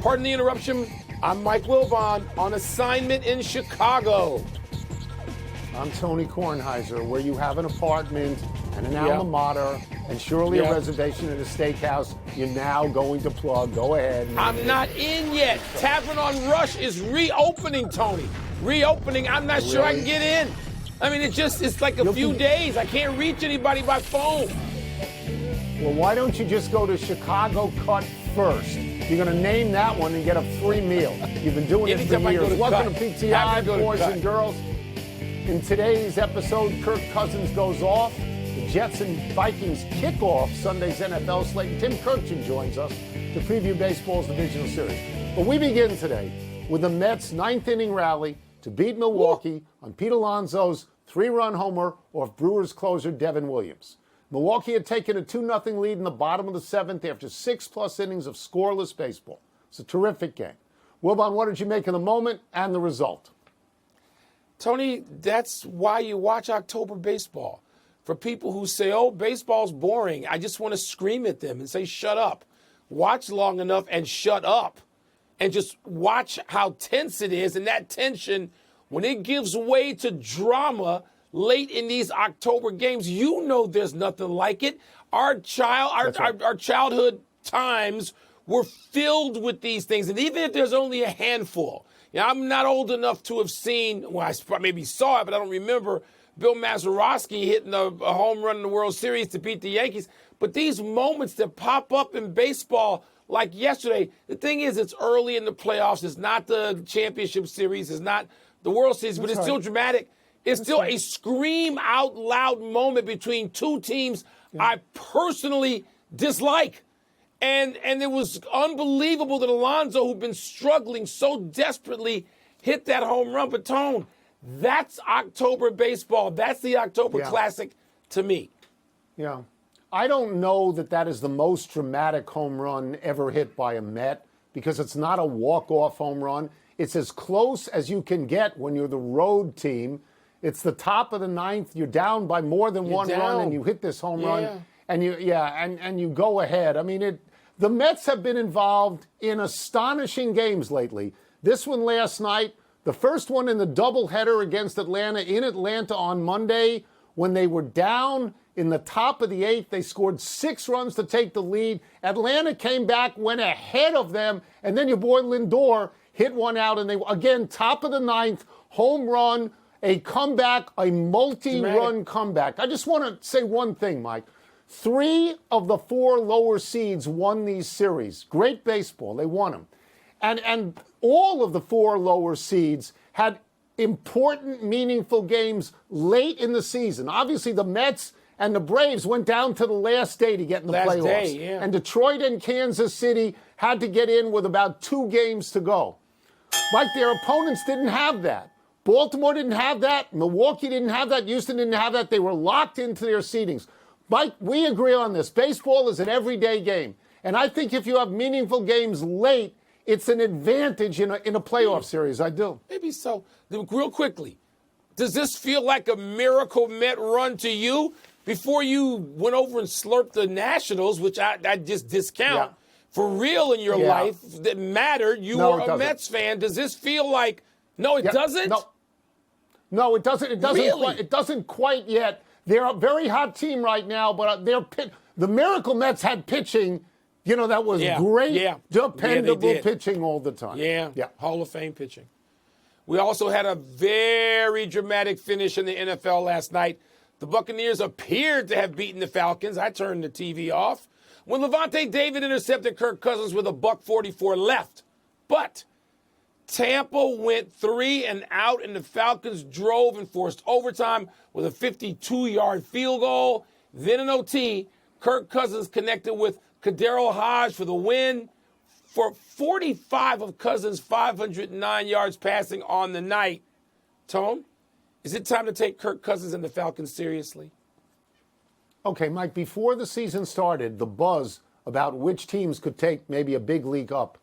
Pardon the interruption. I'm Mike Wilbon on assignment in Chicago. I'm Tony Kornheiser, where you have an apartment and an alma mater and surely a reservation at a steakhouse. You're now going to plug. Go ahead. I'm not in yet. Tavern on Rush is reopening, Tony. Reopening. I'm not sure I can get in. I mean, it's like a few days. I can't reach anybody by phone. Well, why don't you just go to Chicago Cut first? You're going to name that one and get a free meal. You've been doing this for years. Welcome to PTI, boys and girls. In today's episode, Kirk Cousins goes off. The Jets and Vikings kick off Sunday's NFL slate. And Tim Kirkchin joins us to preview baseball's divisional series. But we begin today with the Mets' ninth-inning rally to beat Milwaukee on Pete Alonso's three-run homer off Brewers closer Devin Williams. Milwaukee had taken a 2-0 lead in the bottom of the seventh after 6+ innings of scoreless baseball. It's a terrific game. Wilbon, what did you make of the moment and the result? Tony, that's why you watch October baseball. For people who say, oh, baseball's boring, I just want to scream at them and say, shut up. Watch long enough and shut up. And just watch how tense it is. And that tension, when it gives way to drama late in these October games, you know there's nothing like it. Our childhood times were filled with these things. And even if there's only a handful, I'm not old enough to have seen, well, I maybe saw it, but I don't remember Bill Mazeroski hitting a home run in the World Series to beat the Yankees. But these moments that pop up in baseball, like yesterday, the thing is, it's early in the playoffs. It's not the championship series. It's not the World Series, but it's still dramatic. It's still a scream out loud moment between two teams I personally dislike. And it was unbelievable that Alonso, who'd been struggling so desperately, hit that home run. But, Tone, that's October baseball. That's the October Classic to me. Yeah. I don't know that is the most dramatic home run ever hit by a Met because it's not a walk-off home run. It's as close as you can get when you're the road team. It's the top of the ninth. You're down by more than one run, and you hit this home run, and you go ahead. I mean, the Mets have been involved in astonishing games lately. This one last night, the first one in the doubleheader against Atlanta in Atlanta on Monday, when they were down in the top of the eighth, they scored 6 runs to take the lead. Atlanta came back, went ahead of them, and then your boy Lindor hit one out, and they, again, top of the ninth, home run, a comeback, a multi-run comeback. I just want to say one thing, Mike. 3 of the 4 lower seeds won these series. Great baseball. They won them. And all of the 4 lower seeds had important, meaningful games late in the season. Obviously, the Mets and the Braves went down to the last day to get in the playoffs. And Detroit and Kansas City had to get in with about 2 games to go. Mike, their opponents didn't have that. Baltimore didn't have that. Milwaukee didn't have that. Houston didn't have that. They were locked into their seedings. Mike, we agree on this. Baseball is an everyday game. And I think if you have meaningful games late, it's an advantage in a playoff series. I do. Maybe so. Real quickly, does this feel like a miracle Met run to you? Before you went over and slurped the Nationals, which I just discount, for real in your life that mattered, you were a Mets fan. Does this feel like, no, it doesn't? No, it doesn't. It doesn't. Really? It doesn't quite yet. They're a very hot team right now, but the Miracle Mets had pitching, that was great, dependable pitching all the time. Yeah, Hall of Fame pitching. We also had a very dramatic finish in the NFL last night. The Buccaneers appeared to have beaten the Falcons. I turned the TV off when Levante David intercepted Kirk Cousins with a $1:44 left. But Tampa went 3 and out, and the Falcons drove and forced overtime with a 52-yard field goal. Then in OT, Kirk Cousins connected with Kadero Hodge for the win. For 45 of Cousins' 509 yards passing on the night. Tone, is it time to take Kirk Cousins and the Falcons seriously? Okay, Mike, before the season started, the buzz about which teams could take maybe a big leap up,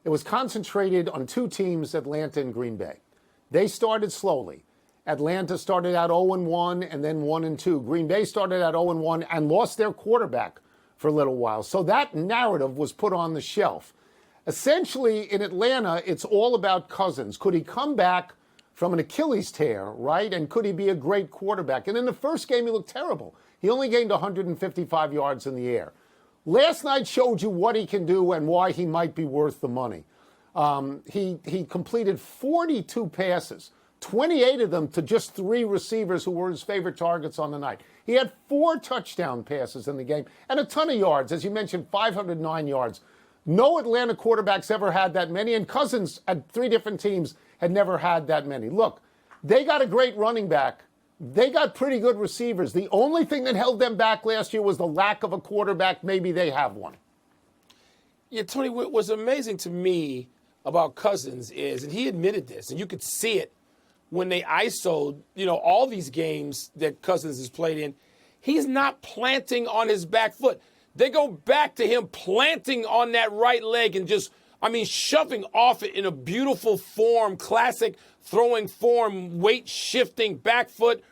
it was concentrated on 2 teams, Atlanta and Green Bay. They started slowly. Atlanta started out 0-1 and then 1-2. Green Bay started out 0-1 and lost their quarterback for a little while. So that narrative was put on the shelf. Essentially, in Atlanta, it's all about Cousins. Could he come back from an Achilles tear, right? And could he be a great quarterback? And in the first game, he looked terrible. He only gained 155 yards in the air. Last night showed you what he can do and why he might be worth the money. He completed 42 passes, 28 of them to just 3 receivers who were his favorite targets on the night. He had 4 touchdown passes in the game and a ton of yards. As you mentioned, 509 yards. No Atlanta quarterbacks ever had that many, and Cousins at 3 different teams had never had that many. Look, they got a great running back. They got pretty good receivers. The only thing that held them back last year was the lack of a quarterback. Maybe they have one. Yeah, Tony, what was amazing to me about Cousins is, and he admitted this, and you could see it when they ISO'd, all these games that Cousins has played in, he's not planting on his back foot. They go back to him planting on that right leg and just, shoving off it in a beautiful form, classic throwing form, weight shifting, back foot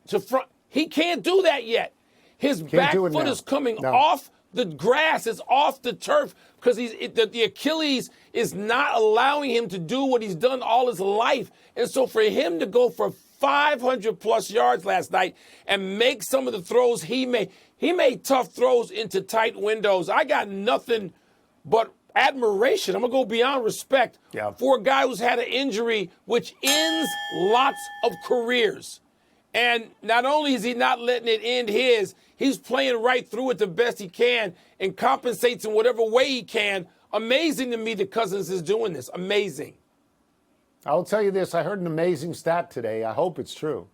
to front. He can't do that yet. His back foot is coming off the grass, is off the turf, because the Achilles is not allowing him to do what he's done all his life. And so for him to go for 500-plus yards last night and make some of the throws he made tough throws into tight windows. I got nothing but admiration. I'm going to go beyond respect for a guy who's had an injury which ends lots of careers. And not only is he not letting it end his, he's playing right through it the best he can and compensates in whatever way he can. Amazing to me that Cousins is doing this. Amazing. I'll tell you this. I heard an amazing stat today. I hope it's true.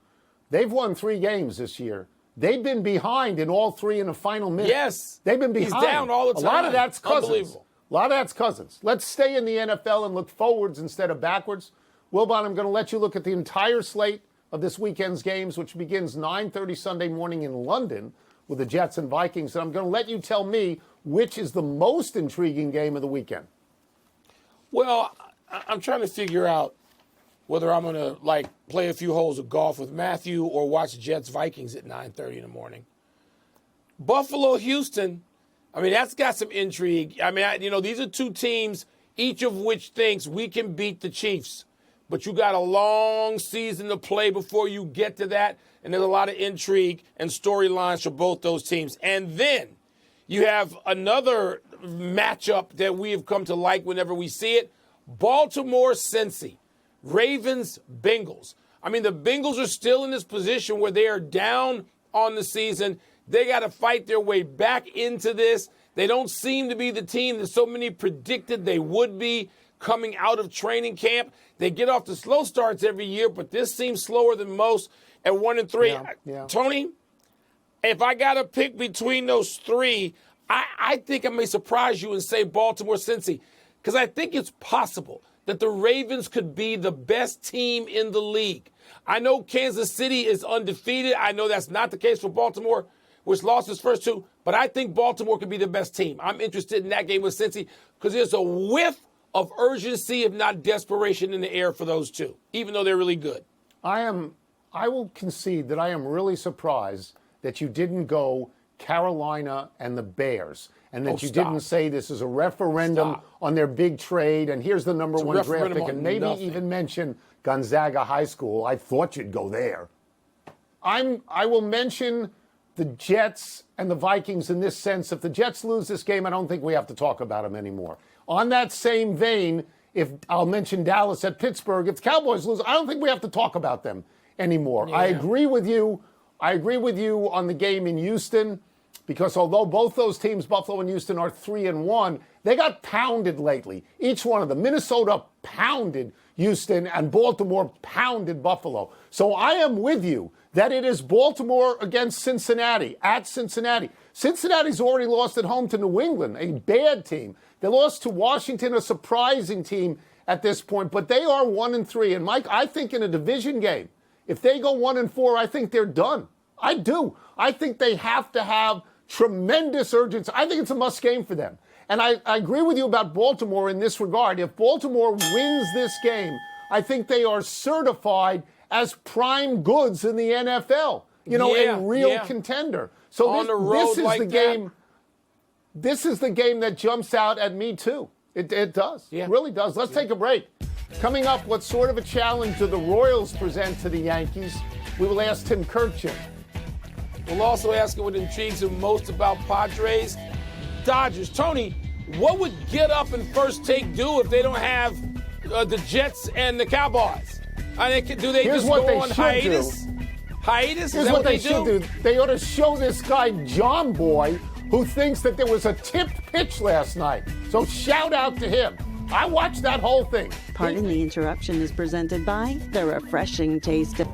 They've won 3 games this year. They've been behind in all 3 in the final minute. Yes. They've been behind. He's down all the time. A lot of that's Cousins. Unbelievable. A lot of that's Cousins. Let's stay in the NFL and look forwards instead of backwards. Wilbon, I'm going to let you look at the entire slate of this weekend's games, which begins 9:30 Sunday morning in London with the Jets and Vikings. And I'm going to let you tell me which is the most intriguing game of the weekend. Well, I'm trying to figure out whether I'm going to, play a few holes of golf with Matthew or watch Jets-Vikings at 9:30 in the morning. Buffalo-Houston, that's got some intrigue. These are 2 teams, each of which thinks we can beat the Chiefs. But you got a long season to play before you get to that, and there's a lot of intrigue and storylines for both those teams. And then you have another matchup that we have come to like whenever we see it, Baltimore-Cincy. Ravens, Bengals. The Bengals are still in this position where they are down on the season. They got to fight their way back into this. They don't seem to be the team that so many predicted they would be coming out of training camp. They get off the slow starts every year, but this seems slower than most at 1-3. Yeah. Tony, if I got to pick between those 3, I think I may surprise you and say Baltimore-Cincy, because I think it's possible that the Ravens could be the best team in the league. I know Kansas City is undefeated. I know that's not the case for Baltimore, which lost its first 2. But I think Baltimore could be the best team. I'm interested in that game with Cincy because there's a whiff of urgency, if not desperation, in the air for those 2, even though they're really good. I will concede that I am really surprised that you didn't go Carolina and the Bears, and that you didn't say this is a referendum on their big trade, and here's the number 1 draft pick, and maybe even mention Gonzaga High School. I thought you'd go there. I will mention the Jets and the Vikings in this sense. If the Jets lose this game, I don't think we have to talk about them anymore. On that same vein, if I'll mention Dallas at Pittsburgh, if the Cowboys lose, I don't think we have to talk about them anymore. Yeah. I agree with you on the game in Houston, because although both those teams, Buffalo and Houston, are 3-1, they got pounded lately. Each one of them. Minnesota pounded Houston and Baltimore pounded Buffalo. So I am with you that it is Baltimore against Cincinnati, at Cincinnati. Cincinnati's already lost at home to New England, a bad team. They lost to Washington, a surprising team at this point, but they are 1-3. And Mike, I think in a division game, if they go 1-4, I think they're done. I do. I think they have to have tremendous urgency. I think it's a must game for them. And I agree with you about Baltimore in this regard. If Baltimore wins this game, I think they are certified as prime goods in the NFL. A real contender. So this is the game. This is the game that jumps out at me too. It does. Yeah. It really does. Let's take a break. Coming up, what sort of a challenge do the Royals present to the Yankees? We will ask Tim Kirkchin. We'll also ask him what intrigues him most about Padres, Dodgers. Tony, what would Get Up and First Take do if they don't have the Jets and the Cowboys? Do they Here's just what go they on should hiatus? do. Hiatus? Here's Is that what they do? should do. They ought to show this guy, John Boy, who thinks that there was a tipped pitch last night. So shout out to him. I watched that whole thing. Pardon the Interruption is presented by the refreshing taste of...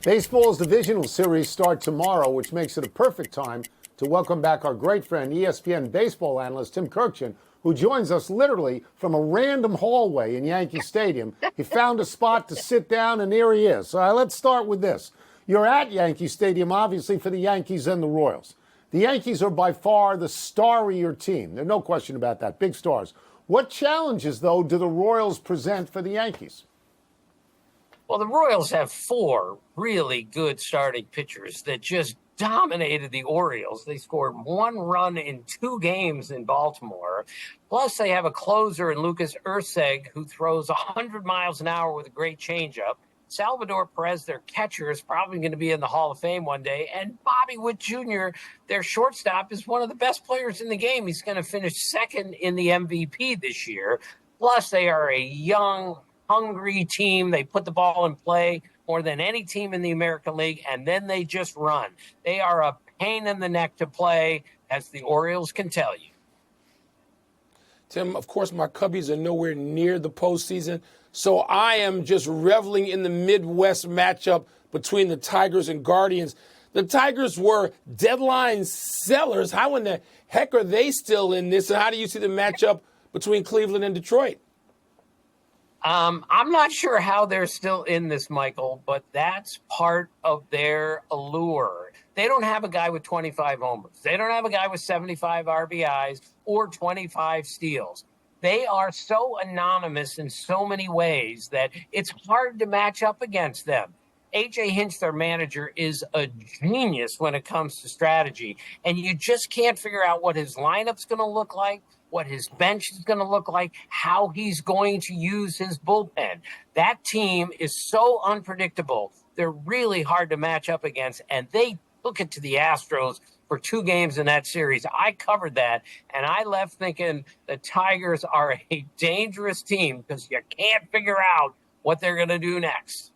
Baseball's divisional series start tomorrow, which makes it a perfect time to welcome back our great friend, ESPN baseball analyst Tim Kirkchin, who joins us literally from a random hallway in Yankee Stadium. He found a spot to sit down, and here he is. So let's start with this. You're at Yankee Stadium, obviously, for the Yankees and the Royals. The Yankees are by far the starrier team. There's no question about that. Big stars. What challenges, though, do the Royals present for the Yankees? Well, the Royals have four really good starting pitchers that just dominated the Orioles. They scored one run in 2 games in Baltimore. Plus, they have a closer in Lucas Erceg who throws 100 miles an hour with a great changeup. Salvador Perez, their catcher, is probably going to be in the Hall of Fame one day. And Bobby Witt Jr., their shortstop, is one of the best players in the game. He's going to finish second in the MVP this year. Plus, they are a young, hungry team. They put the ball in play more than any team in the American League, and then they just run. They are a pain in the neck to play, as the Orioles can tell you. Tim, of course, my Cubbies are nowhere near the postseason, so I am just reveling in the Midwest matchup between the Tigers and Guardians. The Tigers were deadline sellers. How in the heck are they still in this, and how do you see the matchup between Cleveland and Detroit? I'm not sure how they're still in this, Michael, but that's part of their allure. They don't have a guy with 25 homers. They don't have a guy with 75 RBIs or 25 steals. They are so anonymous in so many ways that it's hard to match up against them. A.J. Hinch, their manager, is a genius when it comes to strategy, and you just can't figure out what his lineup's going to look like, what his bench is going to look like, how he's going to use his bullpen. That team is so unpredictable. They're really hard to match up against, and they took it to the Astros for 2 games in that series. I covered that, and I left thinking the Tigers are a dangerous team because you can't figure out what they're going to do next.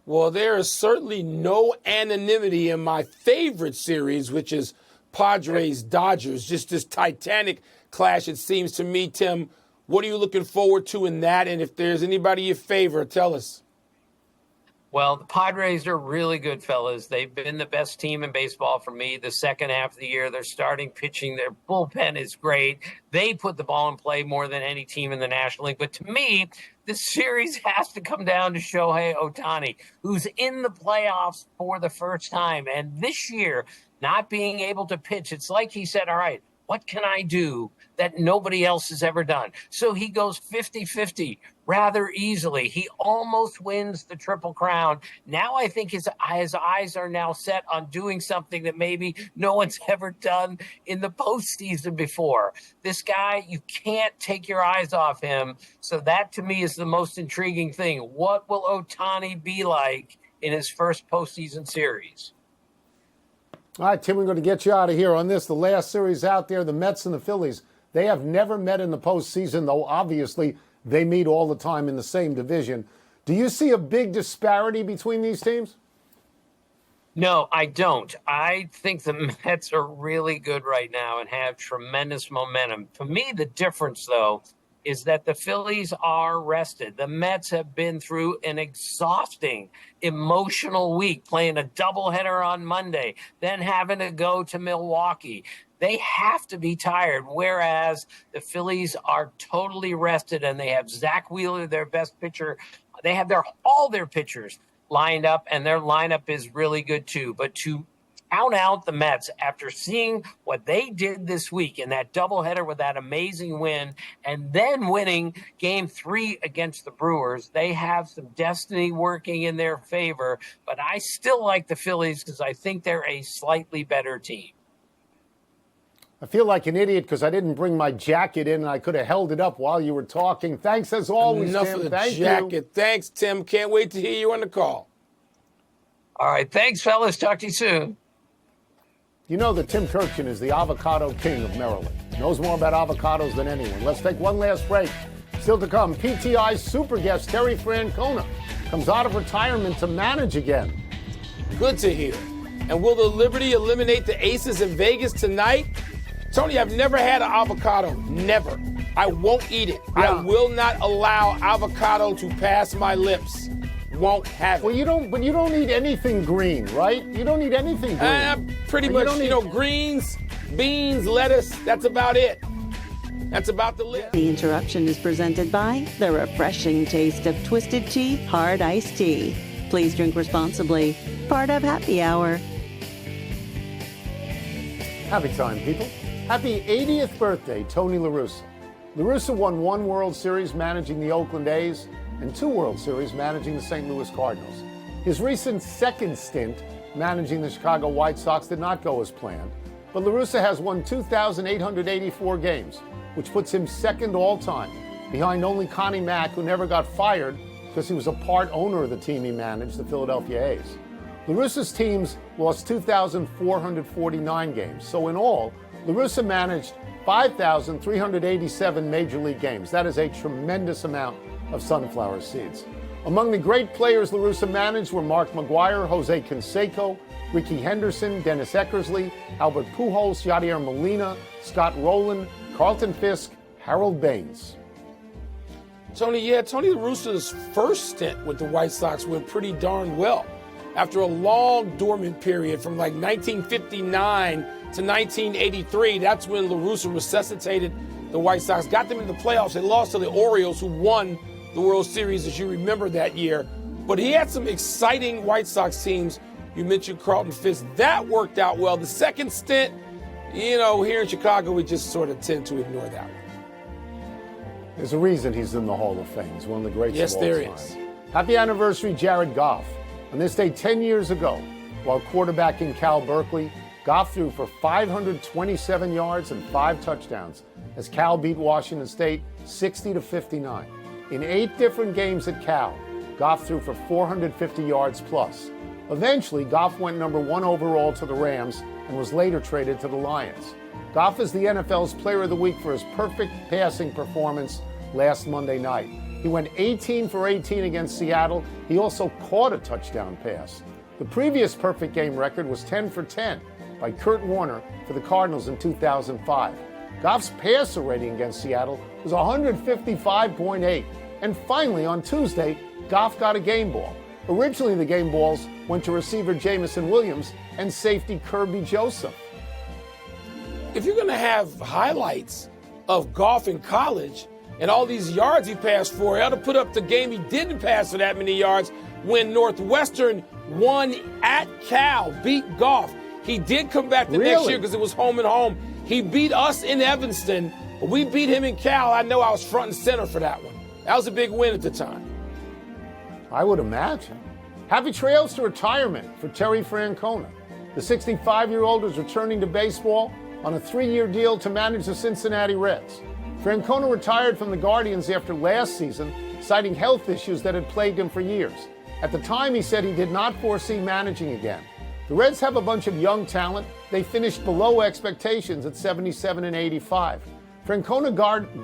Well, there is certainly no anonymity in my favorite series, which is Padres-Dodgers, just this titanic clash, it seems to me. Tim, what are you looking forward to in that? And if there's anybody you favor, tell us. Well, the Padres are really good, fellas. They've been the best team in baseball for me the second half of the year. They're starting pitching. Their bullpen is great. They put the ball in play more than any team in the National League. But to me, this series has to come down to Shohei Ohtani, who's in the playoffs for the first time. And this year, not being able to pitch, it's like he said, all right, what can I do that nobody else has ever done? So he goes 50-50 rather easily. He almost wins the Triple Crown. Now I think his eyes are now set on doing something that maybe no one's ever done in the postseason before. This guy, you can't take your eyes off him. So that to me is the most intriguing thing. What will Ohtani be like in his first postseason series? All right, Tim, we're going to get you out of here on this. The last series out there, the Mets and the Phillies, they have never met in the postseason, though obviously they meet all the time in the same division. Do you see a big disparity between these teams? No, I don't. I think the Mets are really good right now and have tremendous momentum. To me, the difference, though, is that the Phillies are rested. The Mets have been through an exhausting emotional week, playing a doubleheader on Monday, then having to go to Milwaukee. They have to be tired, whereas the Phillies are totally rested, and they have Zach Wheeler, their best pitcher. They have all their pitchers lined up, and their lineup is really good too. But to count out the Mets after seeing what they did this week in that doubleheader with that amazing win and then winning game 3 against the Brewers. They have some destiny working in their favor, but I still like the Phillies because I think they're a slightly better team. I feel like an idiot because I didn't bring my jacket in and I could have held it up while you were talking. Thanks as always, Enough Tim. of the Thank jacket. you. Thanks, Tim. Can't wait to hear you on the call. All right. Thanks, fellas. Talk to you soon. You know that Tim Kirchin is the avocado king of Maryland. Knows more about avocados than anyone. Let's take one last break. Still to come, PTI's super guest Terry Francona comes out of retirement to manage again. Good to hear. And will the Liberty eliminate the Aces in Vegas tonight? Tony, I've never had an avocado. Never. I won't eat it. Yeah. I will not allow avocado to pass my lips. Won't have it. Well, you don't eat anything green, right? You don't eat anything green. Pretty Well, much, greens, beans, lettuce, that's about it. That's about the list. The Interruption is presented by the refreshing taste of Twisted Tea Hard Iced Tea. Please drink responsibly. Part of Happy Hour. Happy time, people. Happy 80th birthday, Tony La Russa. La Russa won 1 World Series managing the Oakland A's and 2 World Series managing the St. Louis Cardinals. His recent second stint managing the Chicago White Sox did not go as planned, but La Russa has won 2,884 games, which puts him second all-time, behind only Connie Mack, who never got fired because he was a part owner of the team he managed, the Philadelphia A's. La Russa's teams lost 2,449 games, so in all, La Russa managed 5,387 Major League games. That is a tremendous amount of sunflower seeds. Among the great players La Russa managed were Mark McGwire, Jose Canseco, Ricky Henderson, Dennis Eckersley, Albert Pujols, Yadier Molina, Scott Rowland, Carlton Fisk, Harold Baines. Tony La Russa's first stint with the White Sox went pretty darn well. After a long dormant period from like 1959 to 1983, that's when La Russa resuscitated the White Sox, got them in the playoffs. They lost to the Orioles, who won the World Series, as you remember that year. But he had some exciting White Sox teams. You mentioned Carlton Fisk. That worked out well. The second stint, here in Chicago, we just sort of tend to ignore that one. There's a reason he's in the Hall of Fame. He's one of the greats Yes, of all there time. is. Happy anniversary, Jared Goff. On this day 10 years ago, while quarterbacking Cal Berkeley, Goff threw for 527 yards and 5 touchdowns as Cal beat Washington State 60-59. In 8 different games at Cal, Goff threw for 450 yards plus. Eventually, Goff went number 1 overall to the Rams and was later traded to the Lions. Goff is the NFL's Player of the Week for his perfect passing performance last Monday night. He went 18 for 18 against Seattle. He also caught a touchdown pass. The previous perfect game record was 10 for 10 by Kurt Warner for the Cardinals in 2005. Goff's passer rating against Seattle was 155.8. And finally, on Tuesday, Goff got a game ball. Originally, the game balls went to receiver Jamison Williams and safety Kirby Joseph. If you're going to have highlights of Goff in college and all these yards he passed for, he ought to put up the game he didn't pass for that many yards when Northwestern won at Cal, beat Goff. He did come back the next year because it was home and home. He beat us in Evanston, but we beat him in Cal. I know I was front and center for that one. That was a big win at the time. I would imagine. Happy trails to retirement for Terry Francona. The 65-year-old is returning to baseball on a 3-year deal to manage the Cincinnati Reds. Francona retired from the Guardians after last season, citing health issues that had plagued him for years. At the time, he said he did not foresee managing again. The Reds have a bunch of young talent. They finished below expectations at 77 and 85. Francona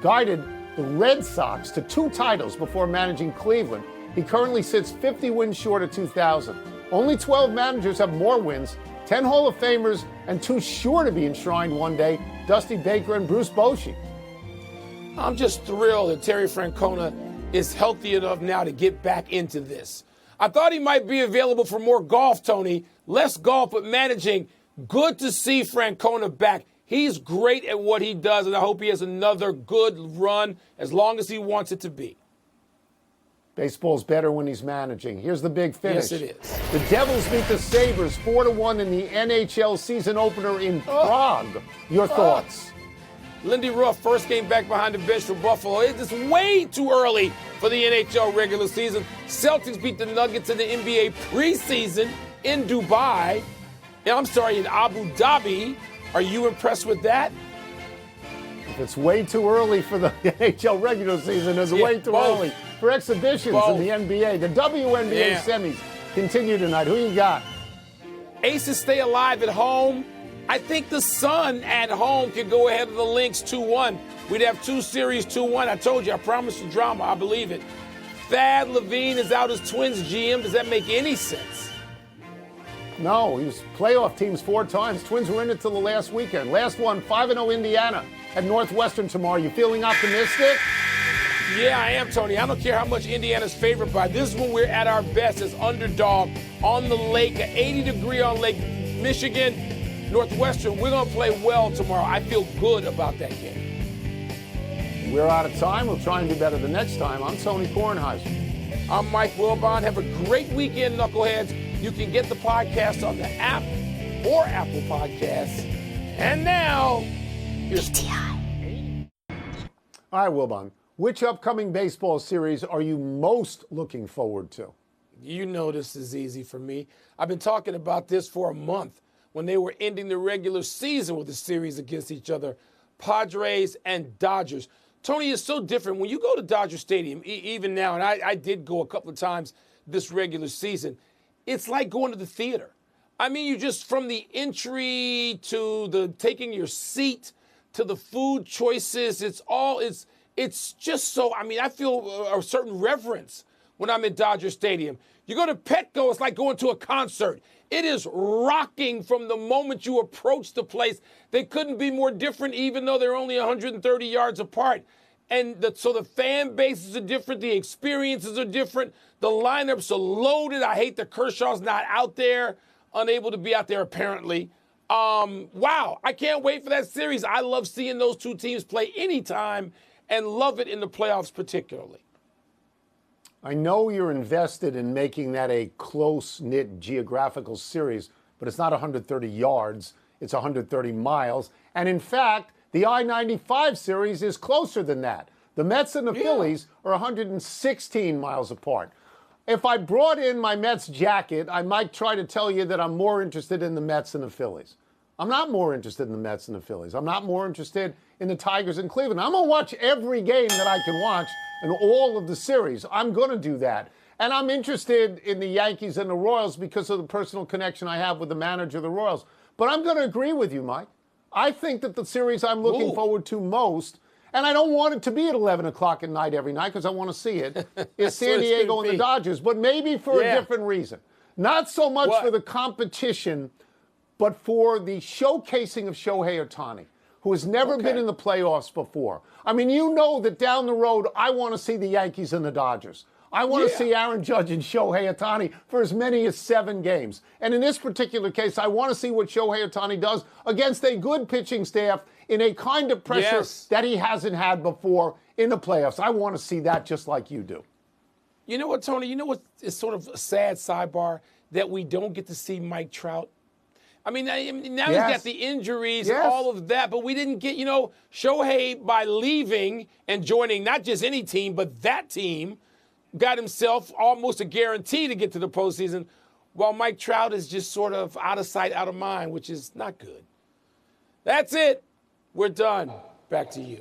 guided the Red Sox to 2 titles before managing Cleveland. He currently sits 50 wins short of 2,000. Only 12 managers have more wins, 10 Hall of Famers, and 2 sure to be enshrined one day, Dusty Baker and Bruce Bochy. I'm just thrilled that Terry Francona is healthy enough now to get back into this. I thought he might be available for more golf, Tony. Less golf, but managing. Good to see Francona back. He's great at what he does, and I hope he has another good run as long as he wants it to be. Baseball's better when he's managing. Here's the big finish. Yes, it is. The Devils beat the Sabres 4-1 in the NHL season opener in Prague. Your thoughts? Lindy Ruff, first game back behind the bench for Buffalo. It's just way too early for the NHL regular season. Celtics beat the Nuggets in the NBA preseason in Dubai. In Abu Dhabi. Are you impressed with that? If it's way too early for the NHL regular season, it's way too early for exhibitions in the NBA. The WNBA semis continue tonight. Who you got? Aces stay alive at home. I think the Sun at home can go ahead of the Lynx 2-1. We'd have two series 2-1. I told you, I promised you drama. I believe it. Thad Levine is out as Twins GM. Does that make any sense? No, he was playoff teams 4 times. Twins were in it till the last weekend. Last one, 5-0 Indiana at Northwestern tomorrow. You feeling optimistic? Yeah, I am, Tony. I don't care how much Indiana's favored by. This is when we're at our best as underdog on the lake, 80-degree on Lake Michigan. Northwestern, we're going to play well tomorrow. I feel good about that game. We're out of time. We'll try and do better the next time. I'm Tony Kornheiser. I'm Mike Wilbon. Have a great weekend, knuckleheads. You can get the podcast on the app or Apple Podcasts. And now, here's T.I. All right, Wilbon. Which upcoming baseball series are you most looking forward to? You know this is easy for me. I've been talking about this for a month when they were ending the regular season with a series against each other, Padres and Dodgers. Tony, it's so different. When you go to Dodger Stadium, even now, and I did go a couple of times this regular season, it's like going to the theater. I mean, you just, from the entry to the taking your seat to the food choices, it's just so, I mean, I feel a certain reverence when I'm in Dodger Stadium. You go to Petco, it's like going to a concert. It is rocking from the moment you approach the place. They couldn't be more different, even though they're only 130 yards apart. And so the fan bases are different. The experiences are different. The lineups are loaded. I hate that Kershaw's not out there, unable to be out there apparently. Wow, I can't wait for that series. I love seeing those two teams play anytime and love it in the playoffs particularly. I know you're invested in making that a close-knit geographical series, but it's not 130 yards, it's 130 miles. And in fact, the I-95 series is closer than that. The Mets and the Phillies are 116 miles apart. If I brought in my Mets jacket, I might try to tell you that I'm more interested in the Mets than the Phillies. I'm not more interested in the Mets than the Phillies. I'm not more interested in the Tigers in Cleveland. I'm going to watch every game that I can watch and all of the series. I'm going to do that. And I'm interested in the Yankees and the Royals because of the personal connection I have with the manager of the Royals. But I'm going to agree with you, Mike. I think that the series I'm looking forward to most, and I don't want it to be at 11 o'clock at night every night because I want to see it, is San Diego and the Dodgers, but maybe for a different reason. Not so much for the competition, but for the showcasing of Shohei Ohtani, who has never been in the playoffs before. I mean, you know that down the road, I want to see the Yankees and the Dodgers. I want to see Aaron Judge and Shohei Ohtani for as many as 7 games. And in this particular case, I want to see what Shohei Ohtani does against a good pitching staff in a kind of pressure that he hasn't had before in the playoffs. I want to see that just like you do. You know what, Tony? You know what is sort of a sad sidebar? That we don't get to see Mike Trout. I mean, now he's got the injuries and all of that, but we didn't get, Shohei, by leaving and joining not just any team, but that team, got himself almost a guarantee to get to the postseason, while Mike Trout is just sort of out of sight, out of mind, which is not good. That's it. We're done. Back to you.